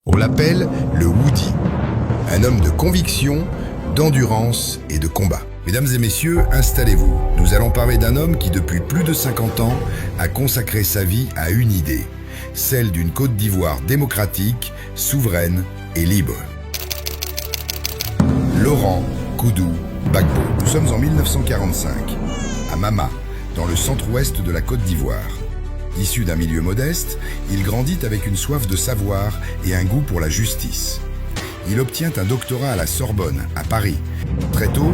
On l'appelle le Woody, un homme de conviction, d'endurance et de combat. Mesdames et messieurs, installez-vous. Nous allons parler d'un homme qui, depuis plus de 50 ans, a consacré sa vie à une idée, celle d'une Côte d'Ivoire démocratique, souveraine et libre. Laurent Koudou Gbagbo. Nous sommes en 1945, à Mama, dans le centre-ouest de la Côte d'Ivoire. Issu d'un milieu modeste, il grandit avec une soif de savoir et un goût pour la justice. Il obtient un doctorat à la Sorbonne, à Paris. Très tôt,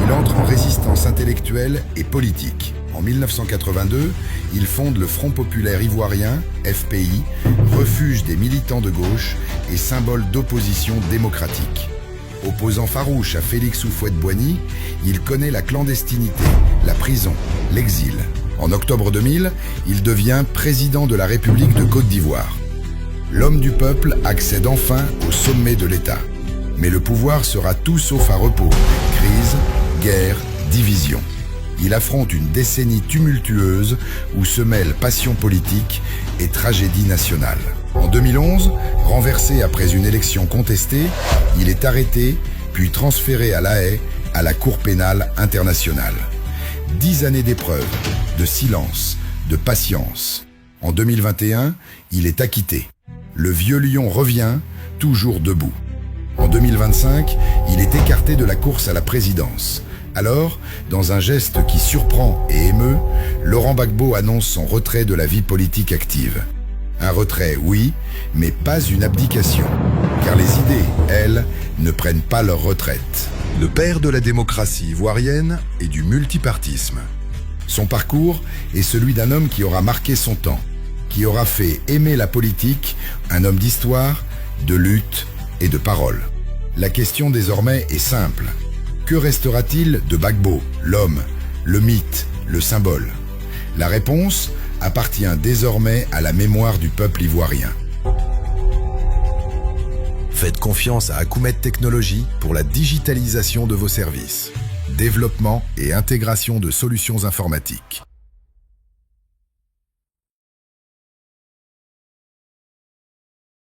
il entre en résistance intellectuelle et politique. En 1982, il fonde le Front populaire ivoirien, FPI, refuge des militants de gauche et symbole d'opposition démocratique. Opposant farouche à Félix Houphouët-Boigny, il connaît la clandestinité, la prison, l'exil. En octobre 2000, il devient président de la République de Côte d'Ivoire. L'homme du peuple accède enfin au sommet de l'État. Mais le pouvoir sera tout sauf à repos. Crise, guerre, division. Il affronte une décennie tumultueuse où se mêlent passion politique et tragédie nationale. En 2011, renversé après une élection contestée, il est arrêté, puis transféré à La Haye, à la Cour pénale internationale. 10 années d'épreuves, de silence, de patience. En 2021, il est acquitté. Le vieux lion revient, toujours debout. En 2025, il est écarté de la course à la présidence. Alors, dans un geste qui surprend et émeut, Laurent Gbagbo annonce son retrait de la vie politique active. Un retrait, oui, mais pas une abdication. Car les idées, elles, ne prennent pas leur retraite. Le père de la démocratie ivoirienne et du multipartisme. Son parcours est celui d'un homme qui aura marqué son temps, qui aura fait aimer la politique, un homme d'histoire, de lutte et de parole. La question désormais est simple. Que restera-t-il de Gbagbo, l'homme, le mythe, le symbole? La réponse appartient désormais à la mémoire du peuple ivoirien. Faites confiance à Akoumet Technologies pour la digitalisation de vos services, développement et intégration de solutions informatiques.